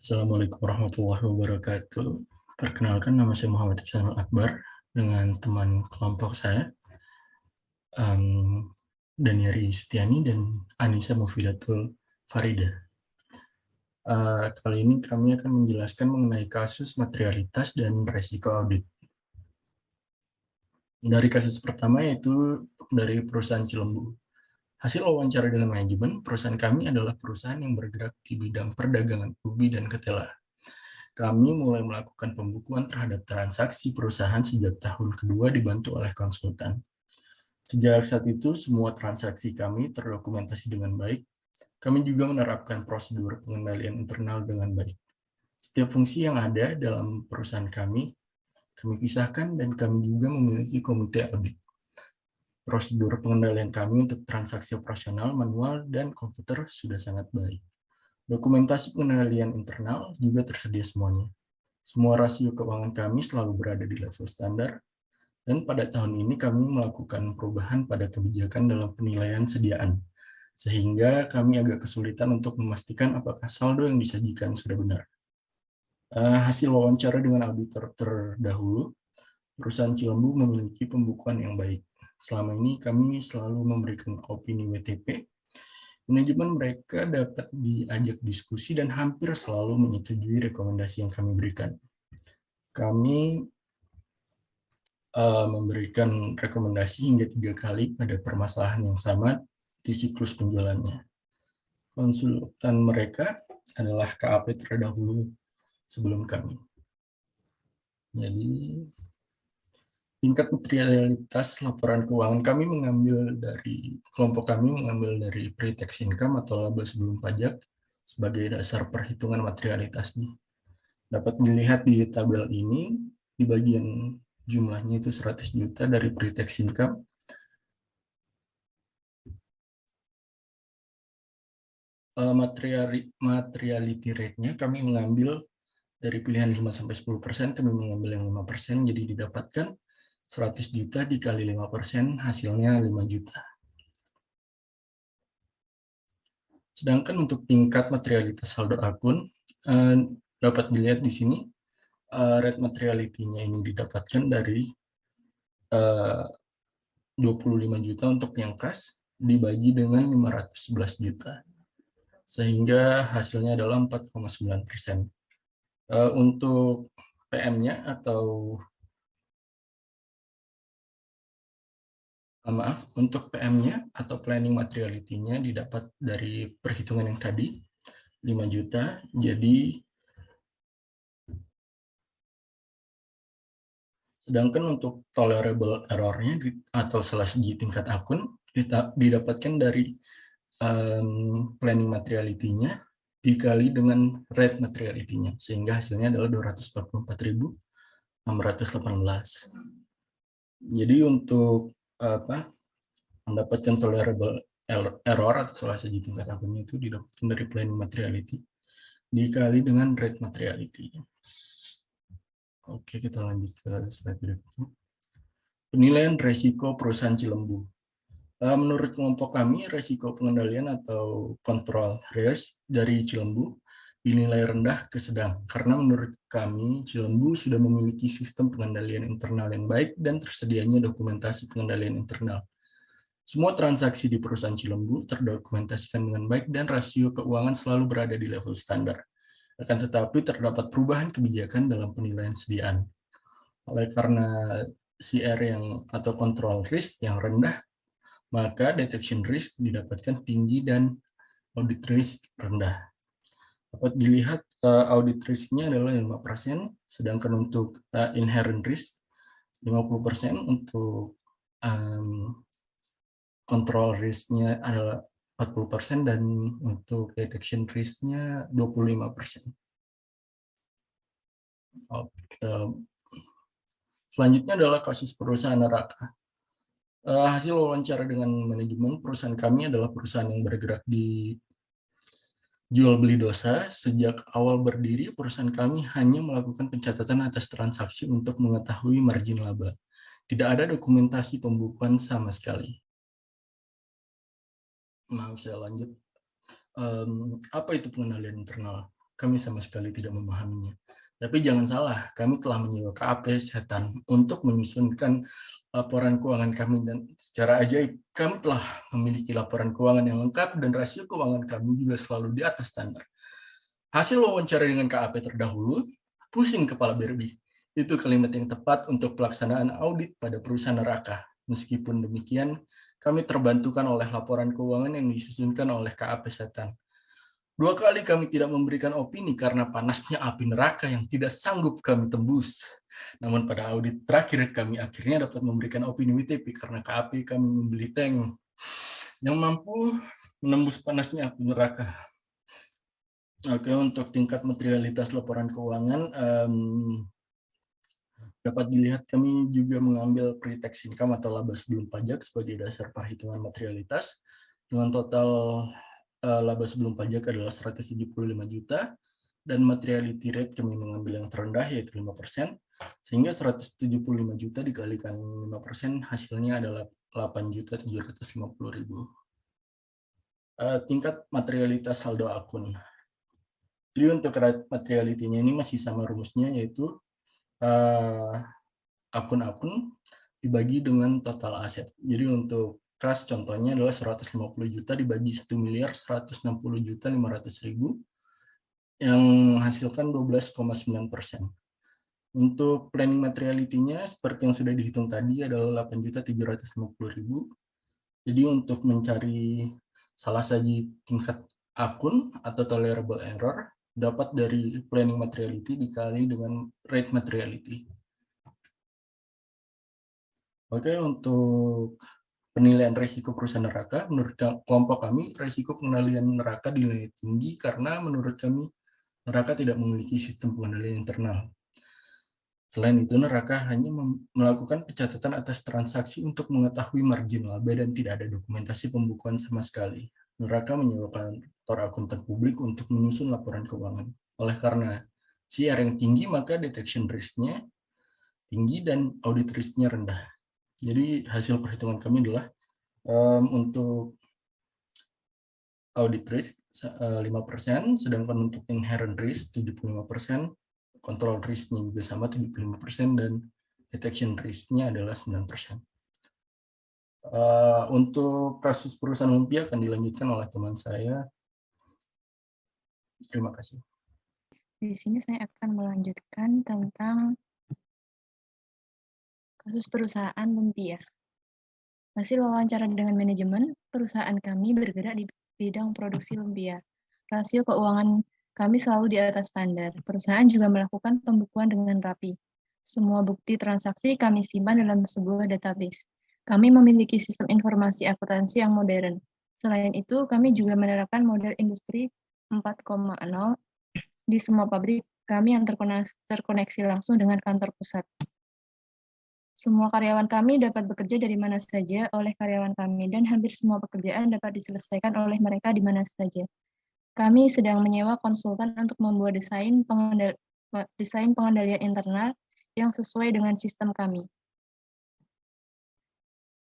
Assalamualaikum warahmatullahi wabarakatuh. Perkenalkan, nama saya Muhammad Ihsanul Akbar dengan teman kelompok saya, Daniari Setiani dan Anissa Mufidatul Farida. Kali ini kami akan menjelaskan mengenai kasus materialitas dan resiko audit. Dari kasus pertama yaitu dari perusahaan Cilembu. Hasil wawancara dengan manajemen, perusahaan kami adalah perusahaan yang bergerak di bidang perdagangan ubi dan ketela. Kami mulai melakukan pembukuan terhadap transaksi perusahaan sejak tahun kedua dibantu oleh konsultan. Sejak saat itu, semua transaksi kami terdokumentasi dengan baik. Kami juga menerapkan prosedur pengendalian internal dengan baik. Setiap fungsi yang ada dalam perusahaan kami pisahkan dan kami juga memiliki komite audit. Prosedur pengendalian kami untuk transaksi operasional, manual, dan komputer sudah sangat baik. Dokumentasi pengendalian internal juga tersedia semuanya. Semua rasio keuangan kami selalu berada di level standar, dan pada tahun ini kami melakukan perubahan pada kebijakan dalam penilaian sediaan, sehingga kami agak kesulitan untuk memastikan apakah saldo yang disajikan sudah benar. Hasil wawancara dengan auditor terdahulu, perusahaan Cilembu memiliki pembukuan yang baik. Selama ini kami selalu memberikan opini WTP. Manajemen mereka dapat diajak diskusi dan hampir selalu menyetujui rekomendasi yang kami berikan. Kami memberikan rekomendasi hingga 3 kali pada permasalahan yang sama di siklus penjualannya. Konsultan mereka adalah KAP terdahulu sebelum kami. Jadi, tingkat materialitas laporan keuangan kami kelompok kami mengambil dari pre-tax income atau laba sebelum pajak sebagai dasar perhitungan materialitasnya. Dapat dilihat di tabel ini, di bagian jumlahnya itu 100 juta dari pre-tax income. Materiality rate-nya kami mengambil dari pilihan 5-10%, kami mengambil yang 5%, jadi didapatkan 100 juta dikali 5%, hasilnya 5 juta. Sedangkan untuk tingkat materialitas saldo akun, dapat dilihat di sini, rate materiality-nya ini didapatkan dari 25 juta untuk yang kas, dibagi dengan 511 juta. Sehingga hasilnya adalah 4,9%. Untuk PM-nya untuk PM-nya atau planning materiality-nya didapat dari perhitungan yang tadi, 5 juta, jadi sedangkan untuk tolerable error-nya atau salah segi tingkat akun didapatkan dari planning materiality-nya dikali dengan rate materiality-nya, sehingga hasilnya adalah 244.618. Jadi untuk mendapatkan tolerable error atau salah segi tingkat akunnya itu didapatkan dari planning materiality dikali dengan rate materiality. Oke, kita lanjut ke slide berikutnya. Penilaian resiko perusahaan Cilembu. Menurut kelompok kami, resiko pengendalian atau control risk dari Cilembu dinilai rendah ke sedang, karena menurut kami Cilembu sudah memiliki sistem pengendalian internal yang baik dan tersedianya dokumentasi pengendalian internal. Semua transaksi di perusahaan Cilembu terdokumentasikan dengan baik dan rasio keuangan selalu berada di level standar. Akan tetapi terdapat perubahan kebijakan dalam penilaian sediaan. Oleh karena CR atau control risk yang rendah, maka detection risk didapatkan tinggi dan audit risk rendah. Dapat dilihat audit risk-nya adalah 5%, sedangkan untuk inherent risk 50%, untuk control risk-nya adalah 40%, dan untuk detection risk-nya 25%. Selanjutnya adalah kasus perusahaan neraka. Hasil wawancara dengan manajemen, perusahaan kami adalah perusahaan yang bergerak di jual beli dosa. Sejak awal berdiri, perusahaan kami hanya melakukan pencatatan atas transaksi untuk mengetahui margin laba. Tidak ada dokumentasi pembukuan sama sekali. Mau saya lanjut. Apa itu pengendalian internal? kami sama sekali tidak memahaminya. Tapi jangan salah, kami telah menyewa KAP Setan untuk menyusunkan laporan keuangan kami, dan secara ajaib kami telah memiliki laporan keuangan yang lengkap dan rasio keuangan kami juga selalu di atas standar. Hasil wawancara dengan KAP terdahulu, pusing kepala Berbi. Itu kalimat yang tepat untuk pelaksanaan audit pada perusahaan neraka. Meskipun demikian, kami terbantukan oleh laporan keuangan yang disusunkan oleh KAP Setan. 2 kali kami tidak memberikan opini karena panasnya api neraka yang tidak sanggup kami tembus. Namun pada audit terakhir kami akhirnya dapat memberikan opini WTP karena KAP kami membeli tank yang mampu menembus panasnya api neraka. Oke, untuk tingkat materialitas laporan keuangan, dapat dilihat kami juga mengambil pre-tax income atau laba sebelum pajak sebagai dasar perhitungan materialitas dengan total laba sebelum pajak adalah 175 juta dan materiality rate kami mengambil yang terendah yaitu 5%, sehingga 175 juta dikalikan 5% hasilnya adalah 8.750.000. Tingkat materialitas saldo akun. Jadi untuk materiality-nya ini masih sama rumusnya, yaitu akun-akun dibagi dengan total aset. Jadi untuk kas contohnya adalah 150 juta dibagi 1.160 juta 500.000 yang menghasilkan 12,9%. Untuk planning materiality-nya seperti yang sudah dihitung tadi adalah 8.750.000. Jadi untuk mencari salah satu tingkat akun atau tolerable error dapat dari planning materiality dikali dengan rate materiality. Oke, untuk penilaian risiko perusahaan neraka, menurut kelompok kami, risiko pengendalian neraka dinilai tinggi karena menurut kami neraka tidak memiliki sistem pengendalian internal. Selain itu, neraka hanya melakukan pencatatan atas transaksi untuk mengetahui margin laba dan tidak ada dokumentasi pembukuan sama sekali. Neraka menyewakan kantor akuntan publik untuk menyusun laporan keuangan. Oleh karena CR yang tinggi, maka detection risk-nya tinggi dan audit risk-nya rendah. Jadi hasil perhitungan kami adalah untuk audit risk 5%, sedangkan untuk inherent risk 75%, control risk-nya juga sama 75%, dan detection risk-nya adalah 9%. Untuk kasus perusahaan lumpia akan dilanjutkan oleh teman saya. Terima kasih. Di sini saya akan melanjutkan tentang kasus perusahaan lumpia. Hasil wawancara dengan manajemen, perusahaan kami bergerak di bidang produksi lumpia. Rasio keuangan kami selalu di atas standar. Perusahaan juga melakukan pembukuan dengan rapi. Semua bukti transaksi kami simpan dalam sebuah database. Kami memiliki sistem informasi akuntansi yang modern. Selain itu, kami juga menerapkan model industri 4.0 di semua pabrik kami yang terkoneksi langsung dengan kantor pusat. Semua karyawan kami dapat bekerja dari mana saja oleh karyawan kami, dan hampir semua pekerjaan dapat diselesaikan oleh mereka di mana saja. Kami sedang menyewa konsultan untuk membuat desain pengendalian internal yang sesuai dengan sistem kami.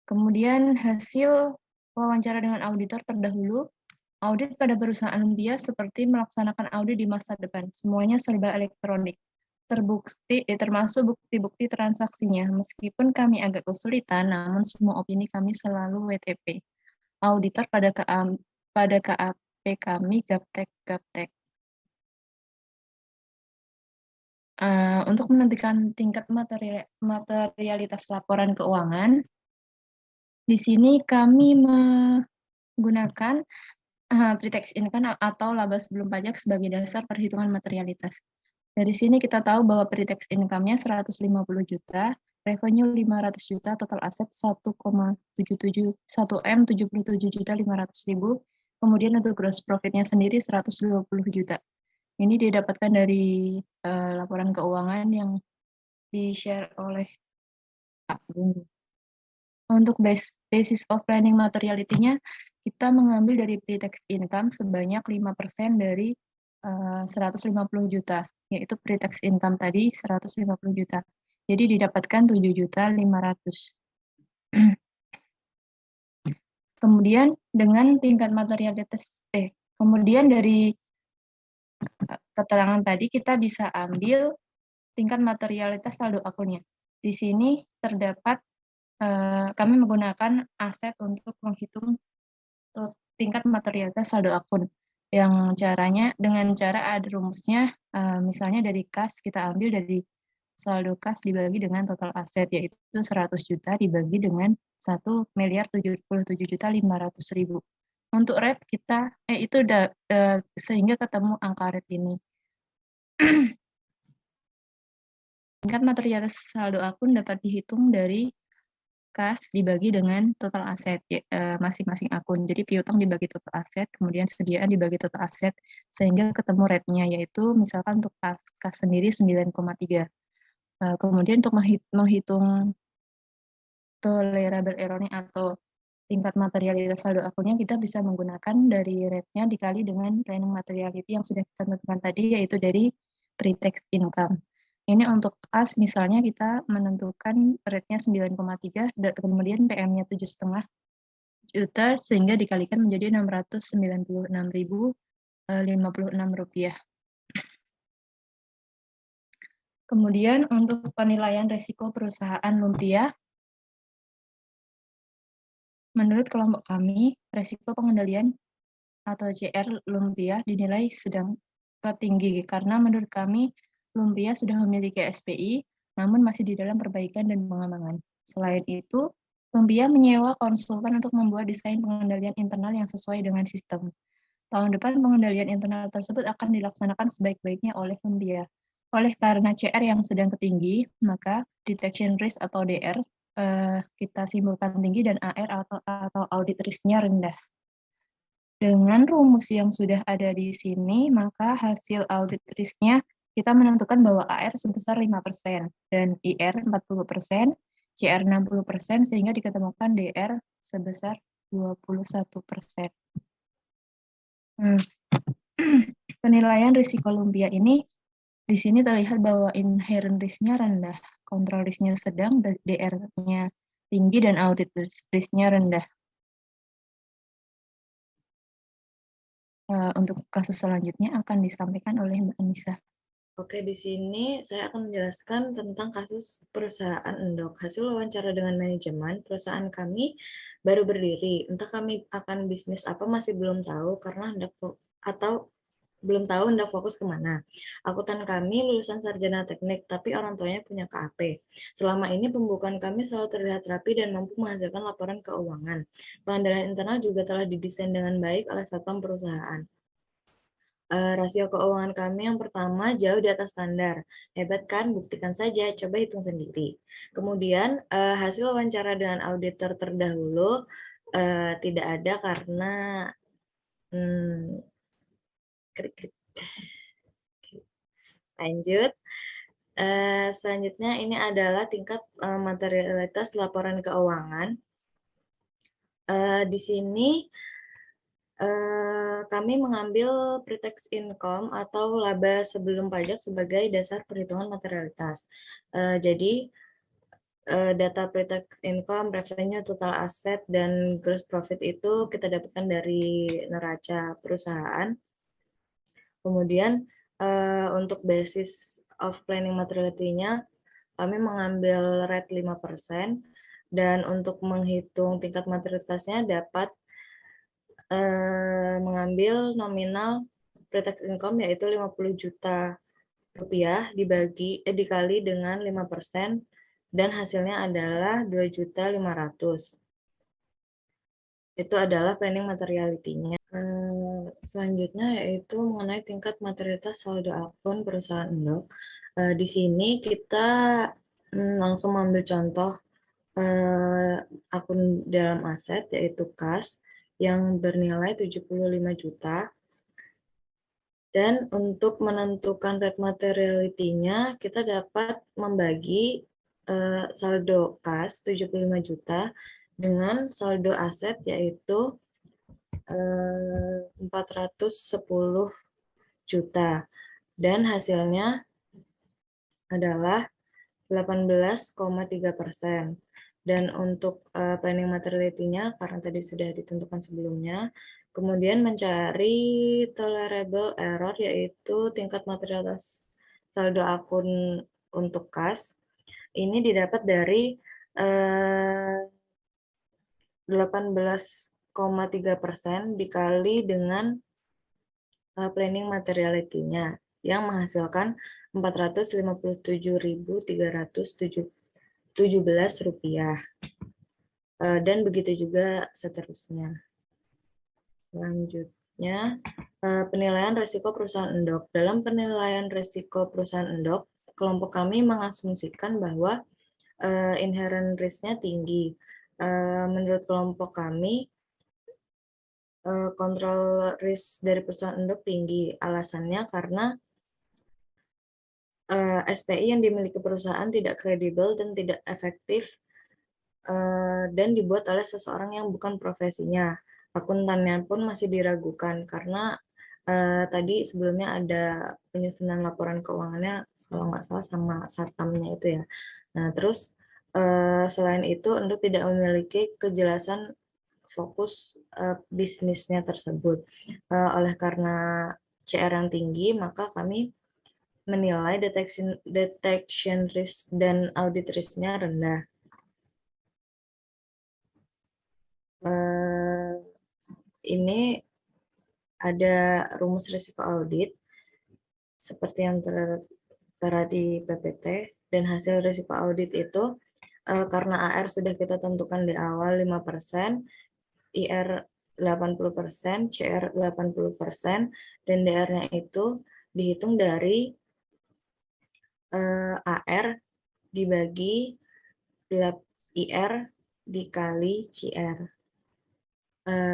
Kemudian hasil wawancara dengan auditor terdahulu, audit pada perusahaan lumpia seperti melaksanakan audit di masa depan. Semuanya serba elektronik. Termasuk bukti-bukti transaksinya. Meskipun kami agak kesulitan, namun semua opini kami selalu WTP. Auditor pada KAP kami gaptek. Untuk menentukan tingkat materialitas laporan keuangan, di sini kami menggunakan pre-tax income atau laba sebelum pajak sebagai dasar perhitungan materialitas. Dari sini kita tahu bahwa pre-tax income-nya 150 juta, revenue 500 juta, total aset 1,77 1M 77.500.000. Kemudian untuk gross profit-nya sendiri 120 juta. Ini didapatkan dari laporan keuangan yang di-share oleh Pak Bung. Untuk basis of planning materiality-nya, kita mengambil dari pre-tax income sebanyak 5% dari 150 juta, yaitu pre-tax income tadi 150 juta. Jadi didapatkan 7.500.000. Kemudian dengan tingkat materialitas, kemudian dari keterangan tadi kita bisa ambil tingkat materialitas saldo akunnya. Di sini terdapat kami menggunakan aset untuk menghitung tingkat materialitas saldo akun. Yang caranya dengan cara ada rumusnya, misalnya dari kas kita ambil dari saldo kas dibagi dengan total aset, yaitu 100 juta dibagi dengan 1.077.500.000. Untuk rate kita, itu sehingga ketemu angka rate ini. Tingkat materialitas saldo akun dapat dihitung dari kas dibagi dengan total aset masing-masing akun. Jadi piutang dibagi total aset, kemudian sediaan dibagi total aset, sehingga ketemu rate-nya, yaitu misalkan untuk kas sendiri 9,3. Kemudian untuk menghitung tolerable error-nya atau tingkat materialitas saldo akunnya, kita bisa menggunakan dari rate-nya dikali dengan planning materiality yang sudah kita tentukan tadi, yaitu dari pre-tax income. Ini untuk kas, misalnya kita menentukan rate-nya 9,3, kemudian PM-nya 7,5 juta, sehingga dikalikan menjadi Rp696.056. Kemudian untuk penilaian risiko perusahaan lumpia, menurut kelompok kami, risiko pengendalian atau CR lumpia dinilai sedang tinggi karena menurut kami lumpia sudah memiliki SPI, namun masih di dalam perbaikan dan pengembangan. Selain itu, lumpia menyewa konsultan untuk membuat desain pengendalian internal yang sesuai dengan sistem. Tahun depan pengendalian internal tersebut akan dilaksanakan sebaik-baiknya oleh lumpia. Oleh karena CR yang sedang tinggi, maka detection risk atau DR kita simpulkan tinggi dan AR atau audit risk-nya rendah. Dengan rumus yang sudah ada di sini, maka hasil audit risk-nya kita menentukan bahwa AR sebesar 5% dan IR 40%, CR 60%, sehingga diketemukan DR sebesar 21%. Penilaian risiko lumpia ini, di sini terlihat bahwa inherent risk-nya rendah, kontrol risk-nya sedang, DR-nya tinggi, dan audit risk-nya rendah. Untuk kasus selanjutnya akan disampaikan oleh Mbak Anissa. Oke, di sini saya akan menjelaskan tentang kasus perusahaan Endok. Hasil wawancara dengan manajemen, perusahaan kami baru berdiri. Entah kami akan bisnis apa masih belum tahu karena hendak fokus kemana. Akuntan kami lulusan sarjana teknik, tapi orang tuanya punya KAP. Selama ini pembukuan kami selalu terlihat rapi dan mampu menghasilkan laporan keuangan. Pengendalian internal juga telah didesain dengan baik oleh satpam perusahaan. Rasio keuangan kami yang pertama jauh di atas standar. Hebat kan? Buktikan saja, coba hitung sendiri. Kemudian hasil wawancara dengan auditor terdahulu tidak ada karena lanjut. Selanjutnya ini adalah tingkat materialitas laporan keuangan. Di sini kami mengambil pre-tax income atau laba sebelum pajak sebagai dasar perhitungan materialitas. Jadi data pre-tax income, revenue, total asset, dan gross profit itu kita dapatkan dari neraca perusahaan. Kemudian untuk basis of planning materiality-nya kami mengambil rate 5%, dan untuk menghitung tingkat materialitasnya dapat mengambil nominal pre-tax income yaitu 50 juta rupiah dikali dengan 5% dan hasilnya adalah 2.500.000. Itu adalah planning materiality-nya. Selanjutnya yaitu mengenai tingkat materialitas saldo akun perusahaan Endok. Di sini kita langsung mengambil contoh akun dalam aset yaitu kas yang bernilai 75 juta. Dan untuk menentukan rate materiality-nya, kita dapat membagi saldo kas 75 juta dengan saldo aset yaitu 410 juta. Dan hasilnya adalah 18,3%. Dan untuk planning materiality-nya, karena tadi sudah ditentukan sebelumnya, Kemudian mencari tolerable error, yaitu tingkat materialitas saldo akun untuk kas. Ini didapat dari 18,3% dikali dengan planning materiality-nya yang menghasilkan Rp457.317. Dan begitu juga seterusnya. Selanjutnya, penilaian risiko perusahaan endok. Dalam penilaian risiko perusahaan endok, kelompok kami mengasumsikan bahwa inherent risk-nya tinggi. Menurut kelompok kami, kontrol risk dari perusahaan endok tinggi. Alasannya karena SPI yang dimiliki perusahaan tidak kredibel dan tidak efektif dan dibuat oleh seseorang yang bukan profesinya. Akuntannya pun masih diragukan karena tadi sebelumnya ada penyusunan laporan keuangannya kalau nggak salah sama satpamnya itu ya. Nah terus selain itu Endok tidak memiliki kejelasan fokus bisnisnya tersebut. Oleh karena CR yang tinggi, maka kami menilai detection risk dan audit risk-nya rendah. Ini ada rumus risiko audit seperti yang tertera di PPT, dan hasil risiko audit itu karena AR sudah kita tentukan di awal 5%, IR 80%, CR 80%, dan DR-nya itu dihitung dari AR dibagi IR dikali CR.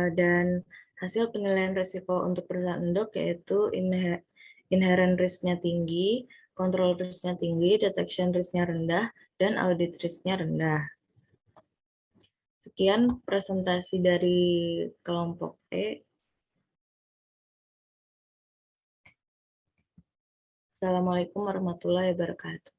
Dan hasil penilaian risiko untuk perusahaan endok yaitu inherent risk-nya tinggi, control risk-nya tinggi, detection risk-nya rendah, dan audit risk-nya rendah. Sekian presentasi dari kelompok E. Assalamualaikum warahmatullahi wabarakatuh.